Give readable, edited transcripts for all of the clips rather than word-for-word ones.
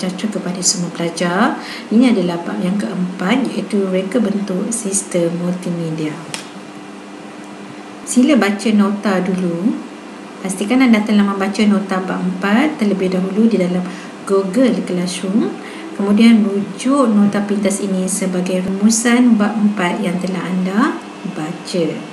sejahtera kepada semua pelajar. Ini adalah bab yang keempat, iaitu reka bentuk sistem multimedia. Sila baca nota dulu. Pastikan anda telah membaca nota bab 4 terlebih dahulu di dalam Google Classroom. Kemudian rujuk nota pintas ini sebagai rumusan bab 4 yang telah anda baca.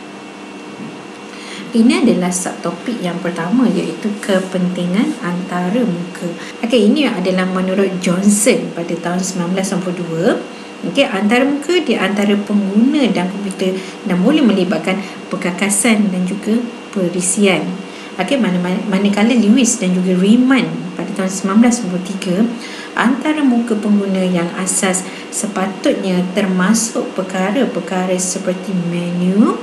Ini adalah subtopik yang pertama, iaitu kepentingan antarmuka. Okey, ini adalah menurut Johnson pada tahun 1992. Okey, antarmuka di antara pengguna dan komputer dan boleh melibatkan perkakasan dan juga perisian. Okey, manakala Lewis dan juga Riemann pada tahun 1993, antarmuka pengguna yang asas sepatutnya termasuk perkara-perkara seperti menu,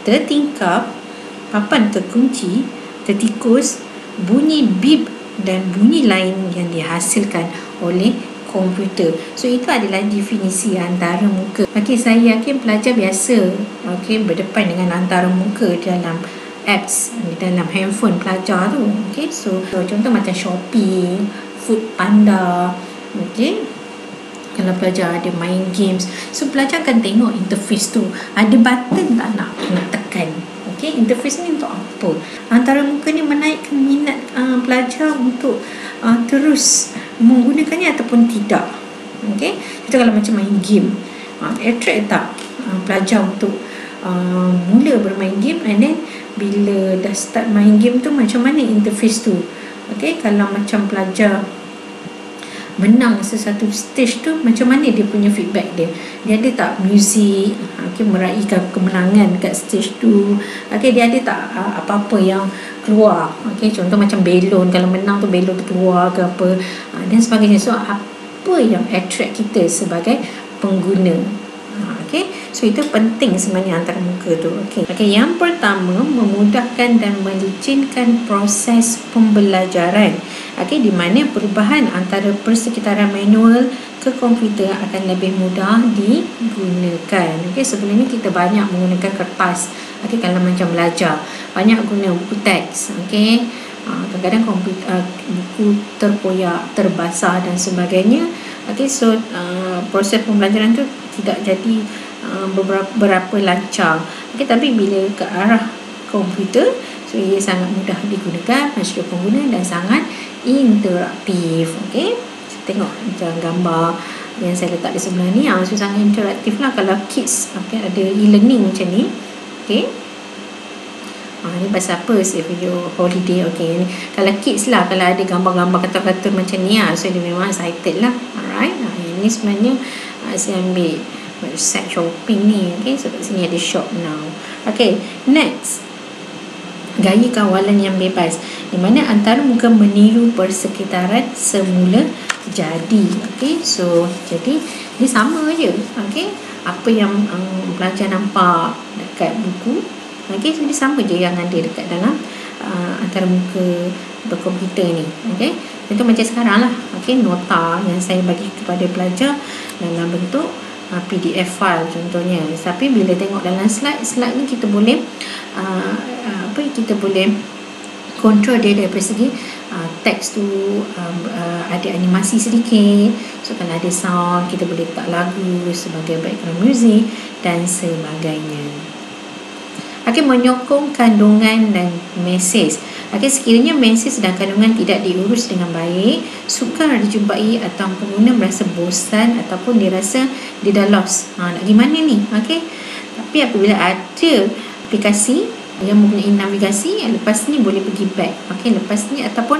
tertingkap, papan terkunci, tertikus, bunyi bip dan bunyi lain yang dihasilkan oleh komputer. So itu adalah definisi antarmuka. Okey, saya yakin pelajar biasa berdepan dengan antarmuka dalam apps, dalam handphone pelajar tu. Okey, so contoh macam Shopee, Foodpanda. Okey, kalau pelajar ada main games, so pelajar akan tengok interface tu, ada button tak nak tekan. Okay, interface ni untuk apa? Antarmuka ni menaikkan minat pelajar untuk terus menggunakannya ataupun tidak. Okay, kita kalau macam main game, attract tak pelajar untuk mula bermain game, and then bila dah start main game tu, macam mana interface tu? Okay, kalau macam pelajar menang sesuatu stage tu, macam mana dia punya feedback dia ada tak muzik, meraihkan kemenangan kat stage tu, dia ada tak apa-apa yang keluar, contoh macam belon, kalau menang tu belon tu keluar ke apa, dan sebagainya. So apa yang attract kita sebagai pengguna? So itu penting sebenarnya antarmuka tu. Yang pertama, memudahkan dan melicinkan proses pembelajaran. Di mana perubahan antara persekitaran manual ke komputer akan lebih mudah digunakan. Sebelum ni kita banyak menggunakan kertas. Kalau macam belajar, banyak guna buku teks. Kadang-kadang buku terkoyak, terbasah dan sebagainya. So proses pembelajaran tu tidak jadi berapa lancar. Tapi bila ke arah komputer, so ia sangat mudah digunakan oleh seluruh pengguna dan sangat interaktif. Tengok macam gambar yang saya letak di sebelah ni, so sangat interaktif lah kalau kids ada e-learning macam ni. Ni pasal apa saya video holiday. Ni kalau kids lah, kalau ada gambar-gambar kata-kata macam ni, so dia memang excited lah. Alright, ini sebenarnya saya ambil website shopping ni. So kat sini ada shop now. Next, gaya kawalan yang bebas, di mana antarmuka meniru persekitaran semula jadi. So jadi dia sama je. Apa yang pelajar nampak dekat buku, so dia sama je yang ada dekat dalam antarmuka berkomputer ni. Contoh macam sekarang lah, nota yang saya bagi kepada pelajar dalam bentuk PDF file contohnya. Tapi bila tengok dalam slide ni kita boleh kita boleh kontrol dia dari segi teks tu, ada animasi sedikit. So kalau ada sound, kita boleh letak lagu sebagai background music dan sebagainya. Menyokong kandungan dan mesej. Sekiranya mesej dan kandungan tidak diurus dengan baik, sukar dijumpai atau pengguna merasa bosan ataupun dia rasa dia dah lost. Nak gimana ni? Tapi apabila ada aplikasi yang mempunyai navigasi, lepas ni boleh pergi back. Lepas ni ataupun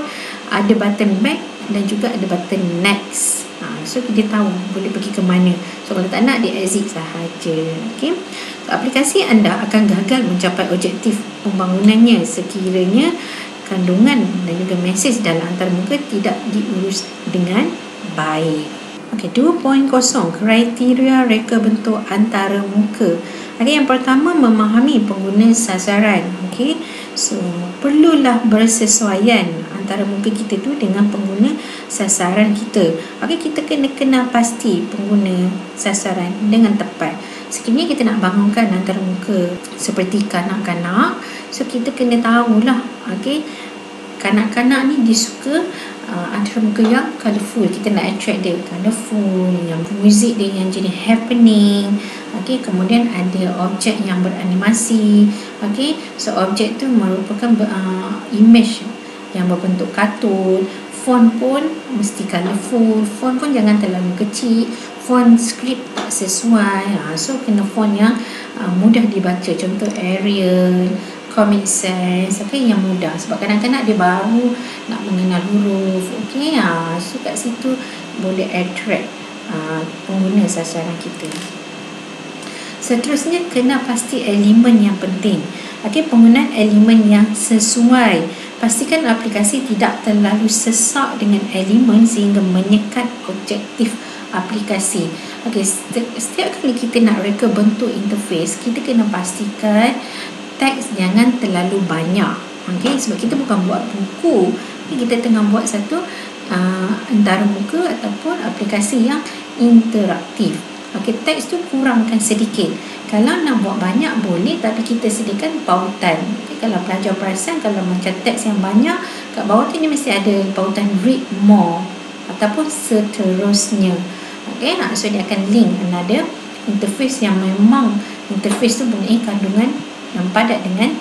ada button back dan juga ada button next. So dia tahu boleh pergi ke mana. So kalau tak nak, dia exit sahaja. So, aplikasi anda akan gagal mencapai objektif pembangunannya sekiranya kandungan dan juga mesej dalam antarmuka tidak diurus dengan baik. 2.0 kriteria reka bentuk antarmuka. Yang pertama, memahami pengguna sasaran. So perlulah bersesuaian antara muka kita tu dengan pengguna sasaran kita. Kita kena kenal pasti pengguna sasaran dengan tepat. Sekiranya kita nak bangunkan antara muka seperti kanak-kanak, so kita kena tahulah kanak-kanak ni dia suka antara muka yang colourful. Kita nak attract dia colourful, yang muzik dia yang jadi happening. Okey, kemudian ada objek yang beranimasi. Okey, so objek tu merupakan image yang berbentuk kartun. Font pun mesti colourful. Font pun jangan terlalu kecil. Font script tak sesuai. So kena font yang mudah dibaca. Contoh Arial, Comic Sans, okay, yang mudah. Sebab kadang-kadang dia baru nak mengenal huruf. Okay, so kat situ boleh attract pengguna sasaran kita. Seterusnya, kena pasti elemen yang penting. Okay, penggunaan elemen yang sesuai. Pastikan aplikasi tidak terlalu sesak dengan elemen sehingga menyekat objektif aplikasi. Okay, setiap kali kita nak reka bentuk interface, kita kena pastikan teks jangan terlalu banyak. Okay, sebab kita bukan buat buku, kita tengah buat satu antarmuka ataupun aplikasi yang interaktif. Okay, teks tu kurangkan sedikit. Kalau nak buat banyak boleh, tapi kita sediakan pautan. Okay, kalau pelajar perasan, kalau macam teks yang banyak, kat bawah tu ni mesti ada pautan read more ataupun seterusnya. Okay, so dia akan link another interface yang memang interface tu mempunyai kandungan yang padat dengan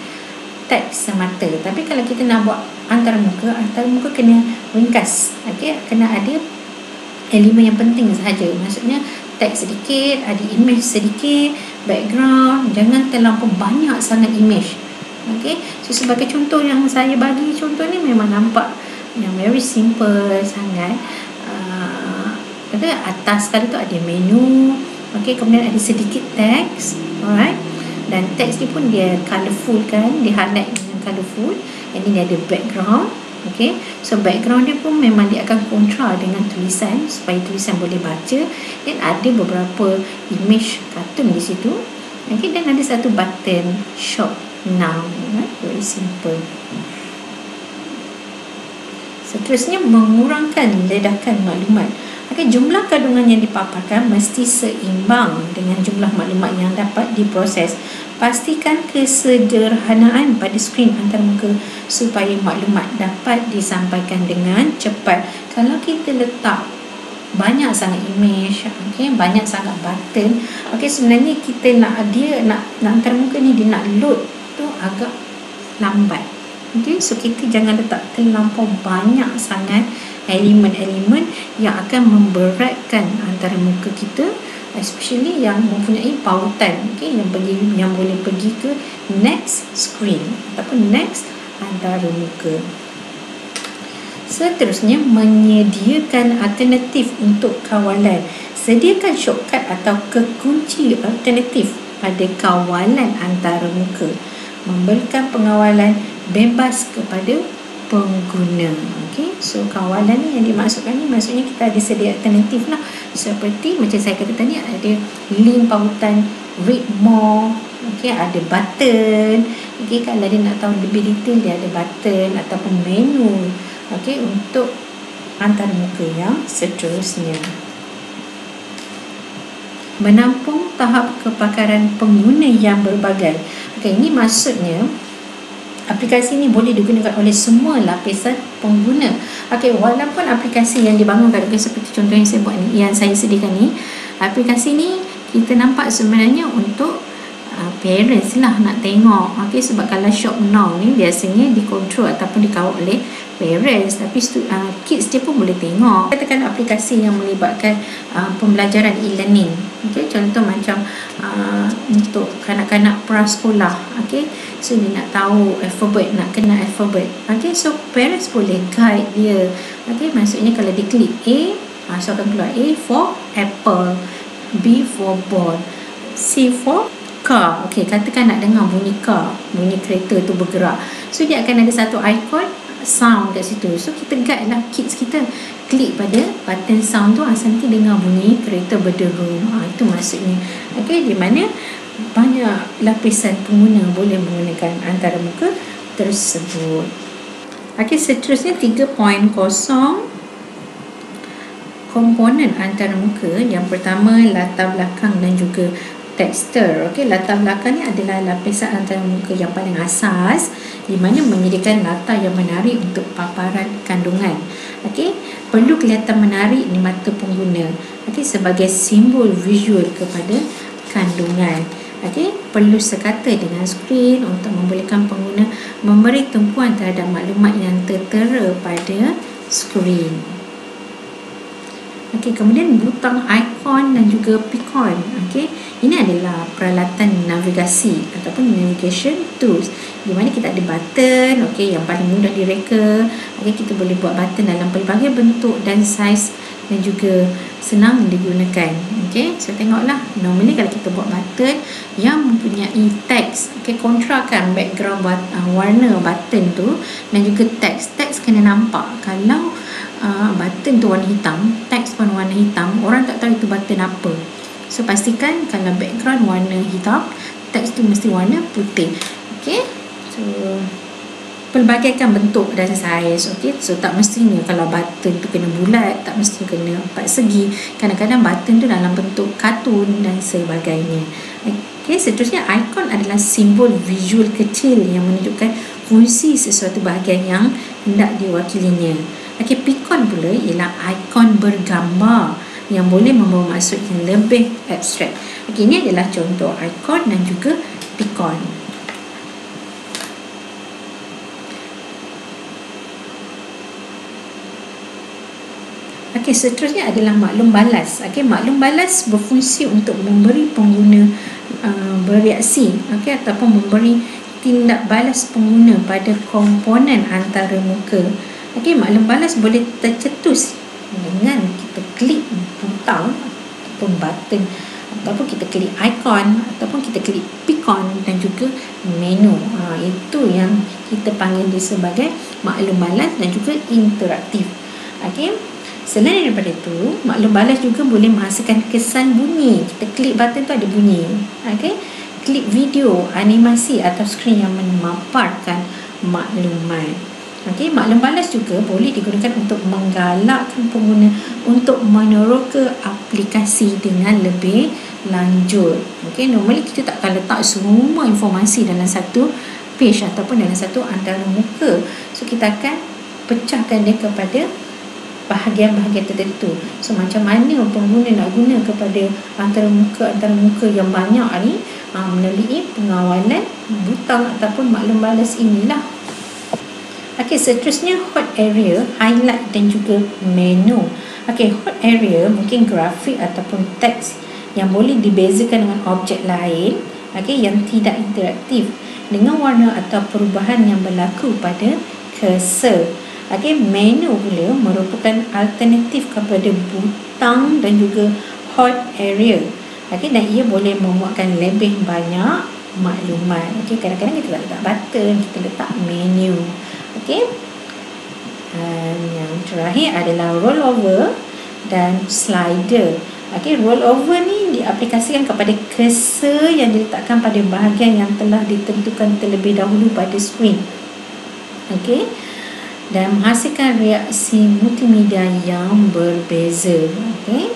teks semata. Tapi kalau kita nak buat antarmuka kena ringkas. Okay, kena ada elemen yang penting sahaja. Maksudnya teks sedikit, ada image sedikit, background, jangan terlalu banyak sangat image. Okay, so sebagai contoh yang saya bagi contoh ni memang nampak yang very simple sangat. Atas sekali tu ada menu, okay, kemudian ada sedikit teks, alright, dan teks ni pun dia colourful kan, dia highlight dengan colourful. And ni dia ada background. Okay, so background dia pun memang dia akan kontra dengan tulisan supaya tulisan boleh baca, dan ada beberapa image kartun di situ. Okay, dan ada satu button shop now, right? Very simple. Seterusnya, mengurangkan ledakan maklumat. Okay, jumlah kandungan yang dipaparkan mesti seimbang dengan jumlah maklumat yang dapat diproses. Pastikan kesederhanaan pada skrin antarmuka supaya maklumat dapat disampaikan dengan cepat. Kalau kita letak banyak sangat image, okay, banyak sangat button, okay, sebenarnya kita nak antarmuka ni dia nak load tu agak lambat. Okay, so kita jangan letak terlampau banyak sangat elemen-elemen yang akan memberatkan antarmuka kita, especially yang mempunyai pautan, okay, yang boleh pergi ke next screen ataupun next antarmuka. Seterusnya, menyediakan alternatif untuk kawalan. Sediakan shortcut atau kekunci alternatif pada kawalan antarmuka. Memberikan pengawalan bebas kepada pengguna. Okay, so kawalan ni yang dimaksudkan ni, maksudnya kita ada sedia alternatif lah. Seperti macam saya kata tadi, ada link pautan read more, okay, ada button. Okay, kalau dia nak tahu lebih detail, dia ada button ataupun menu, okay, untuk antarmuka yang seterusnya. Menampung tahap kepakaran pengguna yang berbagai. Okay, ini maksudnya aplikasi ini boleh digunakan oleh semua lapisan pengguna. Okey, walaupun aplikasi yang dibangunkan, seperti contoh yang saya buat ni, yang saya sediakan ni, aplikasi ni kita nampak sebenarnya untuk parents lah nak tengok. Okey, sebab kalau shop now ni biasanya dikontrol ataupun dikawal oleh parents, tapi kids dia pun boleh tengok. Katakan aplikasi yang melibatkan pembelajaran e-learning. Okey, contoh macam untuk kanak-kanak prasekolah. Okey, so dia nak tahu alfabet, nak kenal alfabet. Okey, so parents boleh guide dia. Okey, maksudnya kalau dia klik A, so akan keluar A for apple, B for ball, C for car. Okey, katakan nak dengar bunyi car, bunyi kereta tu bergerak. So dia akan ada satu ikon sound kat situ. So kita guide lah kids kita klik pada button sound tu, nanti dengar bunyi kereta berderu. Itu maksudnya. Okey, di mana banyak lapisan pengguna boleh menggunakan antarmuka tersebut. Okey, seterusnya 3.0, komponen antarmuka. Yang pertama, latar belakang dan juga texture. Okey, latar belakang ni adalah lapisan antara muka yang paling asas di mana menyediakan latar yang menarik untuk paparan kandungan. Okey, perlu kelihatan menarik di mata pengguna. Okey, sebagai simbol visual kepada kandungan. Okey, perlu sekata dengan skrin untuk membolehkan pengguna memberi tumpuan terhadap maklumat yang tertera pada skrin. Okey, kemudian butang ikon dan juga picon. Okey, ini adalah peralatan navigasi ataupun navigation tools di mana kita ada button, okey, yang paling mudah direka. Okey, kita boleh buat button dalam pelbagai bentuk dan saiz dan juga senang digunakan. Okey, so tengoklah, normally kalau kita buat button yang mempunyai teks, okey, kontrakan background warna button tu dan juga teks kena nampak. Kalau button tu warna hitam, teks pun warna hitam, orang tak tahu itu button apa. So pastikan kalau background warna hitam, teks tu mesti warna putih. Okey, so pelbagaikan bentuk dan saiz. Okey, so tak mestinya kalau button tu kena bulat, tak mesti kena empat segi. Kadang-kadang button tu dalam bentuk kartun dan sebagainya. Okey, seterusnya ikon adalah simbol visual kecil yang menunjukkan fungsi sesuatu bahagian yang hendak diwakilinya. Okey, picon pula ialah ikon bergambar yang boleh membawa maksud yang lebih abstrak. Okey, ini adalah contoh ikon dan juga picon. Okey, seterusnya adalah maklum balas. Okey, maklum balas berfungsi untuk memberi pengguna bereaksi, okey, ataupun memberi tindak balas pengguna pada komponen antara muka. Okey, maklum balas boleh tercetus dengan kita klik butang ataupun button, ataupun kita klik ikon, ataupun kita klik picon dan juga menu. Itu yang kita panggil dia sebagai maklum balas dan juga interaktif. Okey, selain daripada itu, maklum balas juga boleh menghasilkan kesan bunyi. Kita klik button tu ada bunyi. Okey, klik video, animasi atau skrin yang memaparkan maklumat. Okey, maklum balas juga boleh digunakan untuk menggalakkan pengguna untuk meneroka aplikasi dengan lebih lanjut. Okey, normally kita tak akan letak semua informasi dalam satu page ataupun dalam satu antara muka. So kita akan pecahkan dia kepada bahagian-bahagian tertentu. So macam mana pengguna nak guna kepada antara muka yang banyak ni, melalui pengawalan butang ataupun maklum balas inilah. Okey, seterusnya hot area, highlight dan juga menu. Okey, hot area mungkin grafik ataupun teks yang boleh dibezakan dengan objek lain, okey, yang tidak interaktif dengan warna atau perubahan yang berlaku pada cursor. Okey, menu pula merupakan alternatif kepada butang dan juga hot area. Okey, dan ia boleh memuatkan lebih banyak maklumat. Okey, kadang-kadang kita tak letak button, kita letak menu. Okey, yang terakhir adalah rollover dan slider. Okey, rollover ni diaplikasikan kepada cursor yang diletakkan pada bahagian yang telah ditentukan terlebih dahulu pada skrin. Okey, dan menghasilkan reaksi multimedia yang berbeza. Okey,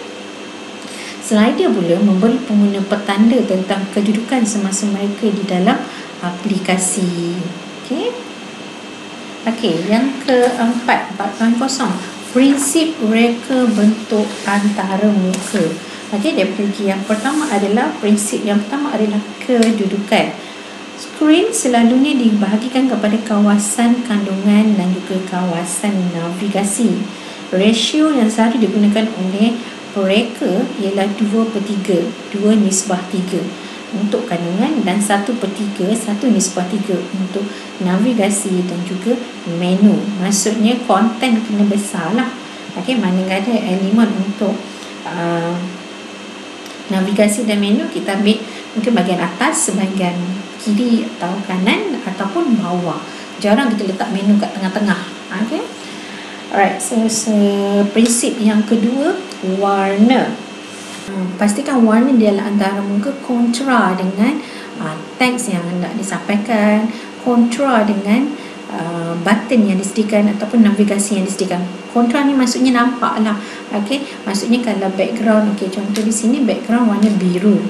slider pula memberi pengguna petanda tentang kedudukan semasa mereka di dalam aplikasi. Okey. Okey, yang keempat, 4.0, prinsip reka bentuk antara muka. Okey, daripada yang pertama adalah kedudukan. Skrin selalunya dibahagikan kepada kawasan kandungan dan juga kawasan navigasi. Rasio yang selalu digunakan oleh mereka ialah 2/3, 2:3 untuk kandungan dan 1/3, 1:3 untuk navigasi dan juga menu. Maksudnya konten kena besar lah. Okey, mana ada elemen untuk navigasi dan menu, kita ambil mungkin bahagian atas, bahagian kiri atau kanan ataupun bawah. Jarang kita letak menu kat tengah-tengah. Okey. Alright, so prinsip yang kedua, warna. Pastikan warna di dalam antara muka kontra dengan teks yang hendak disampaikan, kontra dengan button yang disediakan ataupun navigasi yang disediakan. Kontra ni maksudnya nampak lah. Okey, maksudnya kalau background, okey, contoh di sini background warna biru.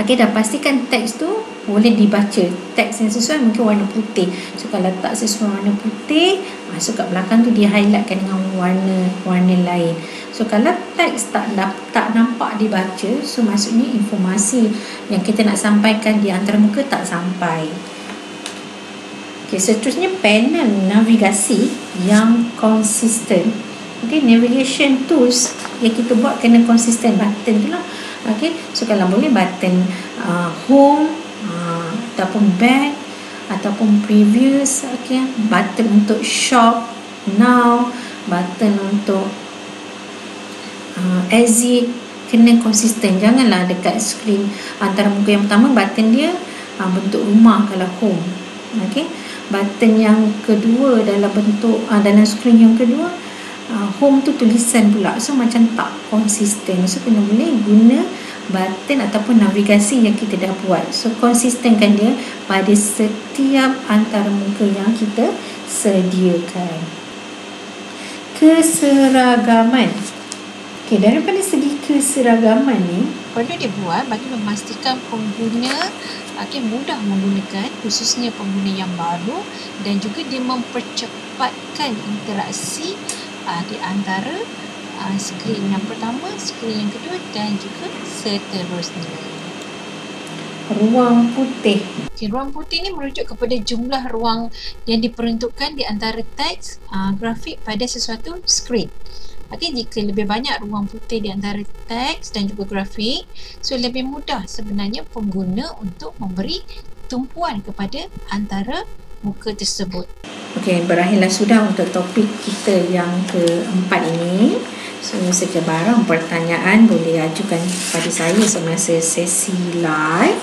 Okey, dah pastikan teks tu boleh dibaca. Teks yang sesuai mungkin warna putih. So kalau tak sesuai warna putih, so kat belakang tu dia highlightkan dengan warna lain. So kalau teks tak nampak dibaca, so maksudnya informasi yang kita nak sampaikan di antara muka tak sampai. Okey, seterusnya panel navigasi yang konsisten. Okey, navigation tools yang kita buat kena konsisten, button tu lah. Okey, so kalau boleh button home ataupun back ataupun previous, okey, button untuk shop now, button untuk exit, kena konsisten. Janganlah dekat skrin antara muka yang pertama button dia bentuk rumah kalau home. Okey, button yang kedua dalam bentuk dalam skrin yang kedua home tu tulisan pula, so macam tak konsisten. So kena boleh guna button ataupun navigasi yang kita dah buat, so konsistenkan dia pada setiap antara muka yang kita sediakan. Keseragaman. Okey, daripada segi keseragaman ni perlu dibuat bagi memastikan pengguna mudah menggunakan, khususnya pengguna yang baru, dan juga dia mempercepatkan interaksi di antara skrin yang pertama, skrin yang kedua dan juga seterusnya. Ruang putih. Okay, ruang putih ni merujuk kepada jumlah ruang yang diperuntukkan di antara teks, grafik pada sesuatu skrin. Okay, jika lebih banyak ruang putih di antara teks dan juga grafik, so lebih mudah sebenarnya pengguna untuk memberi tumpuan kepada antara muka tersebut. Okey, berakhirlah sudah untuk topik kita yang keempat ini. So, sekebarang pertanyaan boleh ajukan kepada saya semasa sesi live.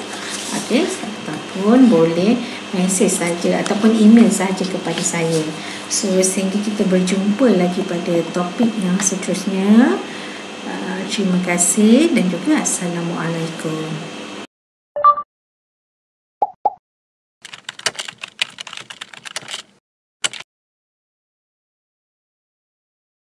Okey, ataupun boleh mesej saja ataupun email saja kepada saya. So, sehingga kita berjumpa lagi pada topik yang seterusnya. Terima kasih dan juga Assalamualaikum.